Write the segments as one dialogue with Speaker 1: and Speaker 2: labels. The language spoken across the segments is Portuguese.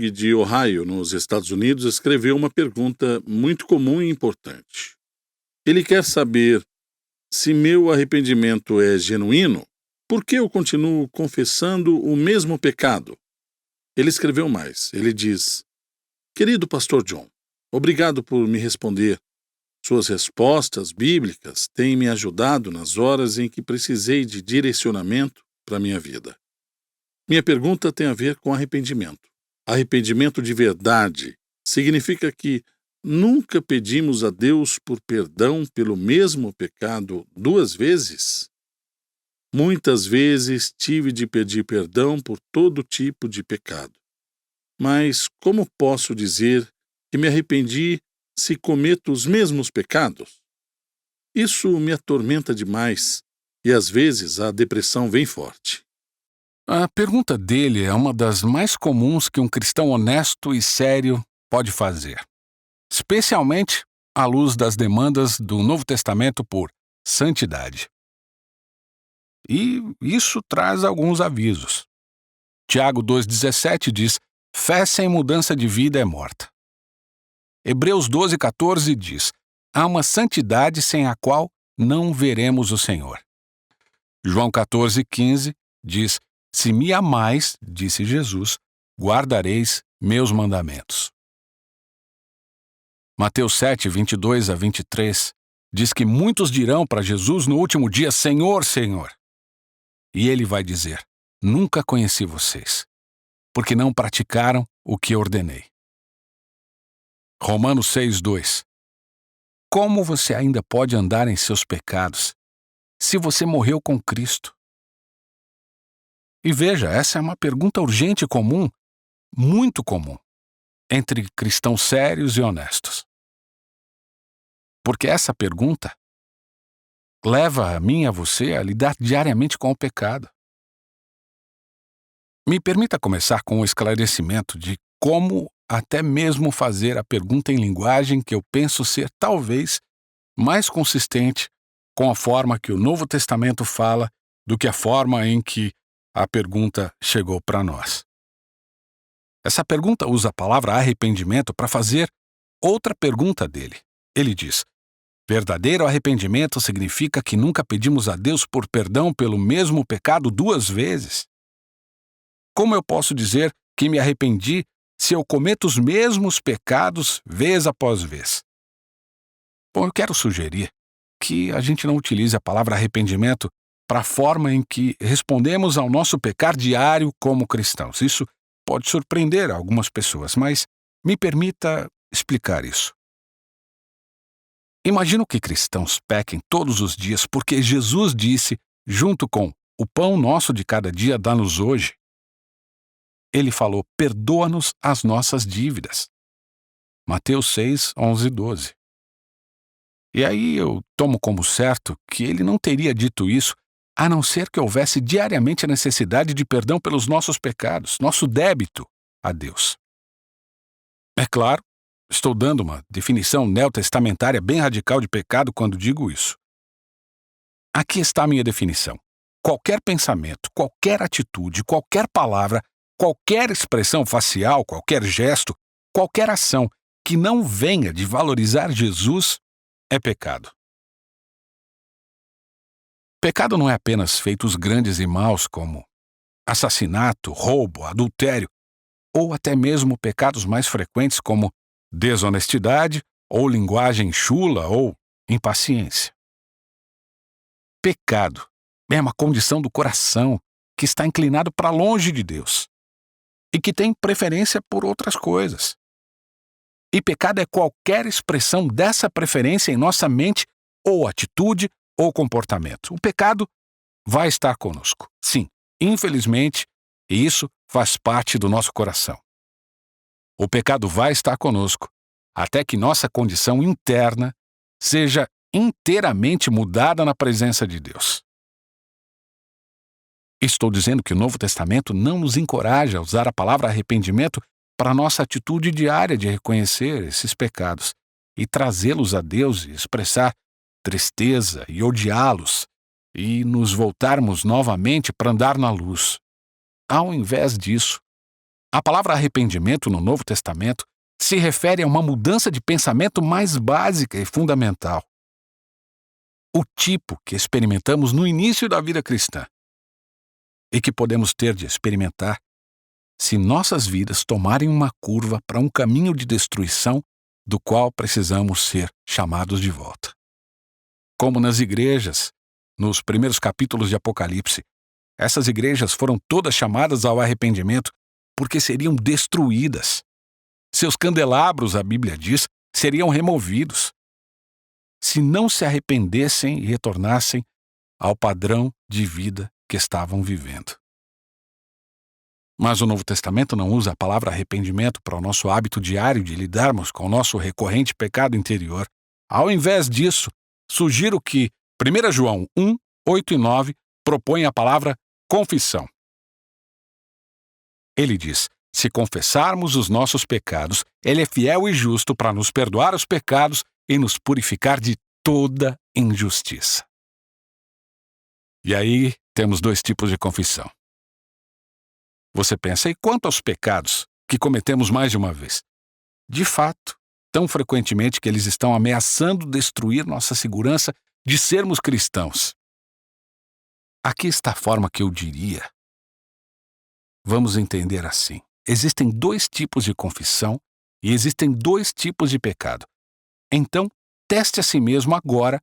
Speaker 1: Doug, de Ohio, nos Estados Unidos, escreveu uma pergunta muito comum e importante. Ele quer saber: se meu arrependimento é genuíno, por que eu continuo confessando o mesmo pecado? Ele escreveu mais. Ele diz: Querido Pastor John, obrigado por me responder. Suas respostas bíblicas têm me ajudado nas horas em que precisei de direcionamento para minha vida. Minha pergunta tem a ver com arrependimento. Arrependimento de verdade significa que nunca pedimos a Deus por perdão pelo mesmo pecado 2 vezes? Muitas vezes tive de pedir perdão por todo tipo de pecado. Mas como posso dizer que me arrependi se cometo os mesmos pecados? Isso me atormenta demais e às vezes a depressão vem forte.
Speaker 2: A pergunta dele é uma das mais comuns que um cristão honesto e sério pode fazer, especialmente à luz das demandas do Novo Testamento por santidade. E isso traz alguns avisos. Tiago 2,17 diz: fé sem mudança de vida é morta. Hebreus 12,14 diz: há uma santidade sem a qual não veremos o Senhor. João 14,15 diz: se me amais, disse Jesus, guardareis meus mandamentos. Mateus 7:22-23 diz que muitos dirão para Jesus no último dia: Senhor, Senhor. E ele vai dizer: nunca conheci vocês, porque não praticaram o que ordenei. Romanos 6:2. Como você ainda pode andar em seus pecados se você morreu com Cristo? E veja, essa é uma pergunta urgente e comum, muito comum, entre cristãos sérios e honestos. Porque essa pergunta leva a mim e a você a lidar diariamente com o pecado. Me permita começar com um esclarecimento de como até mesmo fazer a pergunta em linguagem que eu penso ser talvez mais consistente com a forma que o Novo Testamento fala do que a forma em que a pergunta chegou para nós. Essa pergunta usa a palavra arrependimento para fazer outra pergunta dele. Ele diz: verdadeiro arrependimento significa que nunca pedimos a Deus por perdão pelo mesmo pecado 2 vezes. Como eu posso dizer que me arrependi se eu cometo os mesmos pecados vez após vez? Bom, eu quero sugerir que a gente não utilize a palavra arrependimento para a forma em que respondemos ao nosso pecar diário como cristãos. Isso pode surpreender algumas pessoas, mas me permita explicar isso. Imagino que cristãos pequem todos os dias porque Jesus disse, junto com o pão nosso de cada dia dá-nos hoje, ele falou: perdoa-nos as nossas dívidas. Mateus 6, 11 e 12. E aí eu tomo como certo que ele não teria dito isso a não ser que houvesse diariamente a necessidade de perdão pelos nossos pecados, nosso débito a Deus. É claro, estou dando uma definição neotestamentária bem radical de pecado quando digo isso. Aqui está a minha definição. Qualquer pensamento, qualquer atitude, qualquer palavra, qualquer expressão facial, qualquer gesto, qualquer ação que não venha de valorizar Jesus é pecado. Pecado não é apenas feitos grandes e maus como assassinato, roubo, adultério, ou até mesmo pecados mais frequentes como desonestidade ou linguagem chula ou impaciência. Pecado é uma condição do coração que está inclinado para longe de Deus e que tem preferência por outras coisas. E pecado é qualquer expressão dessa preferência em nossa mente ou atitude ou comportamento. O pecado vai estar conosco. Sim, infelizmente, e isso faz parte do nosso coração. O pecado vai estar conosco até que nossa condição interna seja inteiramente mudada na presença de Deus. Estou dizendo que o Novo Testamento não nos encoraja a usar a palavra arrependimento para nossa atitude diária de reconhecer esses pecados e trazê-los a Deus e expressar tristeza e odiá-los e nos voltarmos novamente para andar na luz. Ao invés disso, A palavra arrependimento no Novo Testamento se refere a uma mudança de pensamento mais básica e fundamental. O tipo que experimentamos no início da vida cristã e que podemos ter de experimentar se nossas vidas tomarem uma curva para um caminho de destruição do qual precisamos ser chamados de volta. Como nas igrejas, nos primeiros capítulos de Apocalipse, essas igrejas foram todas chamadas ao arrependimento porque seriam destruídas. Seus candelabros, a Bíblia diz, seriam removidos se não se arrependessem e retornassem ao padrão de vida que estavam vivendo. Mas o Novo Testamento não usa a palavra arrependimento para o nosso hábito diário de lidarmos com o nosso recorrente pecado interior. Ao invés disso, sugiro que 1 João 1, 8 e 9 propõe a palavra confissão. Ele diz: se confessarmos os nossos pecados, Ele é fiel e justo para nos perdoar os pecados e nos purificar de toda injustiça. E aí temos dois tipos de confissão. Você pensa, e quanto aos pecados que cometemos mais de uma vez? De fato, tão frequentemente que eles estão ameaçando destruir nossa segurança de sermos cristãos. Aqui está a forma que eu diria. Vamos entender assim. Existem dois tipos de confissão e existem dois tipos de pecado. Então, teste a si mesmo agora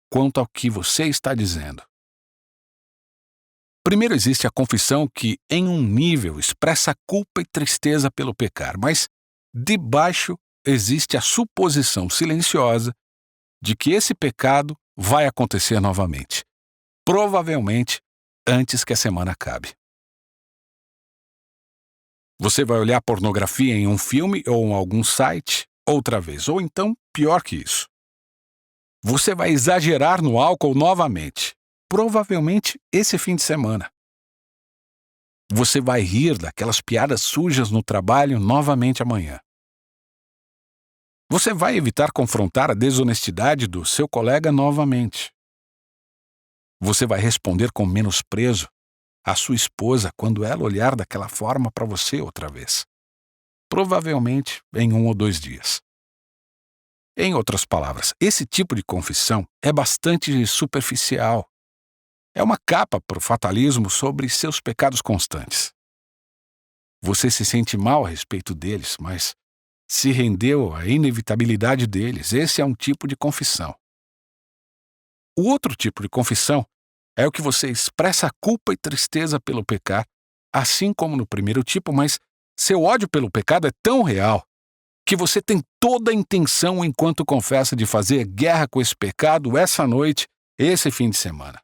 Speaker 2: quanto ao que você está dizendo. Primeiro existe a confissão que, em um nível, expressa culpa e tristeza pelo pecar, mas debaixo existe a suposição silenciosa de que esse pecado vai acontecer novamente, provavelmente antes que a semana acabe. Você vai olhar pornografia em um filme ou em algum site outra vez, ou então, pior que isso. Você vai exagerar no álcool novamente, provavelmente esse fim de semana. Você vai rir daquelas piadas sujas no trabalho novamente amanhã. Você vai evitar confrontar a desonestidade do seu colega novamente. Você vai responder com menosprezo à sua esposa quando ela olhar daquela forma para você outra vez. Provavelmente em 1 ou 2 dias. Em outras palavras, esse tipo de confissão é bastante superficial. É uma capa para o fatalismo sobre seus pecados constantes. Você se sente mal a respeito deles, mas se rendeu à inevitabilidade deles. Esse é um tipo de confissão. O outro tipo de confissão é o que você expressa culpa e tristeza pelo pecar, assim como no primeiro tipo, mas seu ódio pelo pecado é tão real que você tem toda a intenção enquanto confessa de fazer guerra com esse pecado essa noite, esse fim de semana.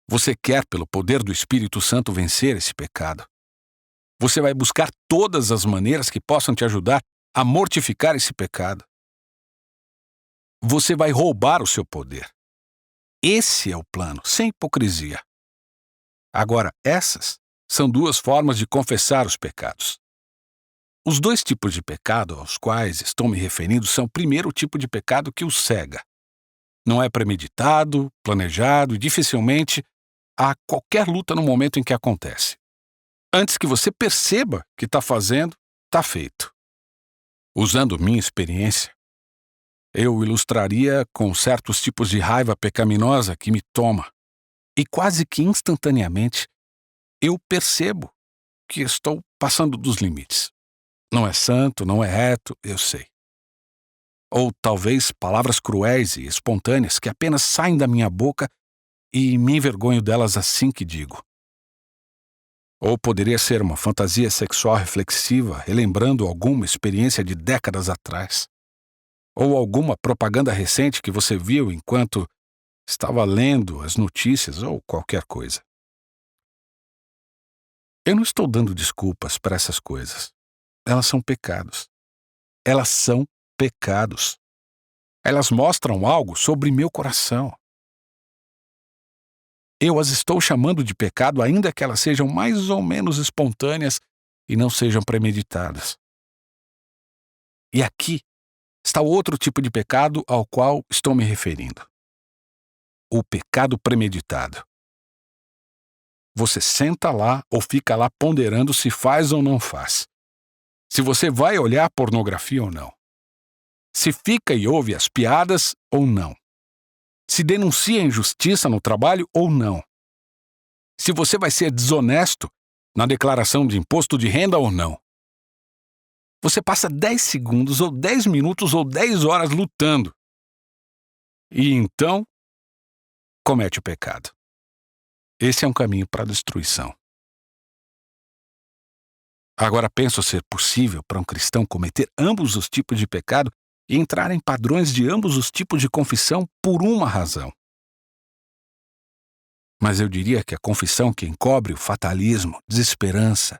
Speaker 2: Você quer, pelo poder do Espírito Santo, vencer esse pecado. Você vai buscar todas as maneiras que possam te ajudar a mortificar esse pecado. Você vai roubar o seu poder. Esse é o plano, sem hipocrisia. Agora, essas são duas formas de confessar os pecados. Os dois tipos de pecado aos quais estou me referindo são primeiro o tipo de pecado que o cega. Não é premeditado, planejado e dificilmente há qualquer luta no momento em que acontece. Antes que você perceba que está fazendo, está feito. Usando minha experiência, eu ilustraria com certos tipos de raiva pecaminosa que me toma. E quase que instantaneamente, eu percebo que estou passando dos limites. Não é santo, não é reto, eu sei. Ou talvez palavras cruéis e espontâneas que apenas saem da minha boca e me envergonho delas assim que digo. Ou poderia ser uma fantasia sexual reflexiva, relembrando alguma experiência de décadas atrás. Ou alguma propaganda recente que você viu enquanto estava lendo as notícias ou qualquer coisa. Eu não estou dando desculpas para essas coisas. Elas são pecados. Elas são pecados. Elas mostram algo sobre meu coração. Eu as estou chamando de pecado, ainda que elas sejam mais ou menos espontâneas e não sejam premeditadas. E aqui está o outro tipo de pecado ao qual estou me referindo. O pecado premeditado. você senta lá ou fica lá ponderando se faz ou não faz. Se você vai olhar pornografia ou não. Se fica e ouve as piadas ou não. Se denuncia a injustiça no trabalho ou não. Se você vai ser desonesto na declaração de imposto de renda ou não. Você passa 10 segundos ou 10 minutos ou 10 horas lutando. E então, comete o pecado. Esse é um caminho para a destruição. Agora penso ser possível para um cristão cometer ambos os tipos de pecado e entrar em padrões de ambos os tipos de confissão por uma razão. Mas eu diria que a confissão que encobre o fatalismo, desesperança,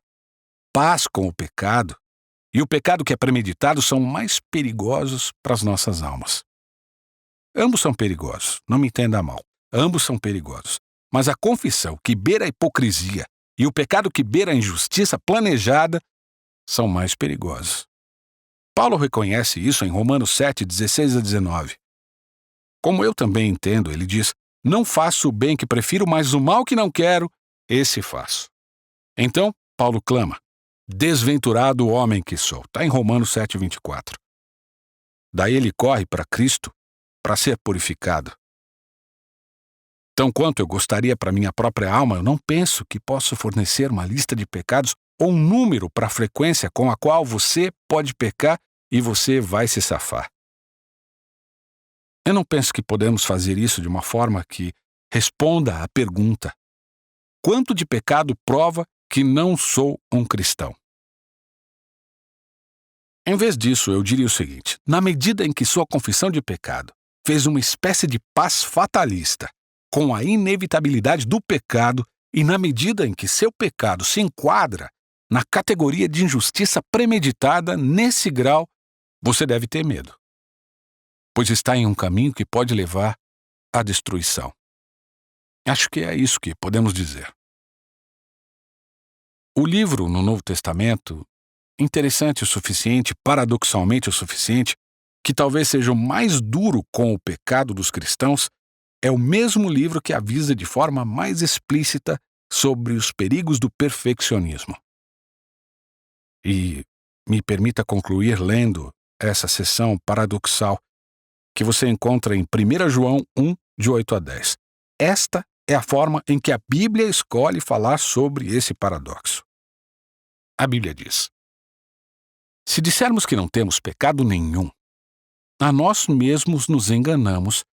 Speaker 2: paz com o pecado e o pecado que é premeditado são mais perigosos para as nossas almas. Ambos são perigosos, não me entenda mal. Ambos são perigosos. Mas a confissão que beira a hipocrisia e o pecado que beira a injustiça planejada são mais perigosos. Paulo reconhece isso em Romanos 7, 16 a 19. Como eu também entendo, ele diz: não faço o bem que prefiro, mas o mal que não quero, esse faço. Então, Paulo clama: desventurado o homem que sou. Está em Romanos 7, 24. Daí ele corre para Cristo para ser purificado. Tão quanto eu gostaria para minha própria alma, eu não penso que posso fornecer uma lista de pecados ou um número para a frequência com a qual você pode pecar e você vai se safar. Eu não penso que podemos fazer isso de uma forma que responda à pergunta: quanto de pecado prova que não sou um cristão? Em vez disso, eu diria o seguinte: na medida em que sua confissão de pecado fez uma espécie de paz fatalista com a inevitabilidade do pecado e na medida em que seu pecado se enquadra na categoria de injustiça premeditada, nesse grau, você deve ter medo, pois está em um caminho que pode levar à destruição. Acho que é isso que podemos dizer. O livro no Novo Testamento, interessante o suficiente, paradoxalmente o suficiente, que talvez seja o mais duro com o pecado dos cristãos, é o mesmo livro que avisa de forma mais explícita sobre os perigos do perfeccionismo. E me permita concluir lendo essa seção paradoxal que você encontra em 1 João 1, de 8 a 10. Esta é a forma em que a Bíblia escolhe falar sobre esse paradoxo. A Bíblia diz: se dissermos que não temos pecado nenhum, a nós mesmos nos enganamos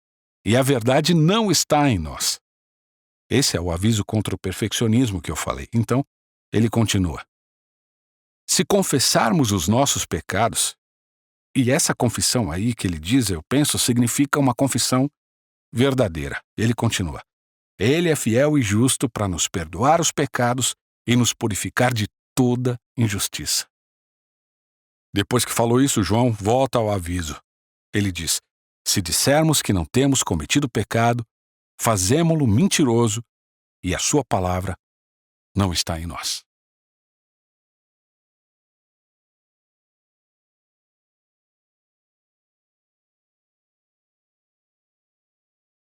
Speaker 2: e a verdade não está em nós. Esse é o aviso contra o perfeccionismo que eu falei. Então, ele continua: se confessarmos os nossos pecados, e essa confissão aí que ele diz, eu penso, significa uma confissão verdadeira. Ele continua: ele é fiel e justo para nos perdoar os pecados e nos purificar de toda injustiça. Depois que falou isso, João volta ao aviso. Ele diz: se dissermos que não temos cometido pecado, fazemo-lo mentiroso e a sua palavra não está em nós.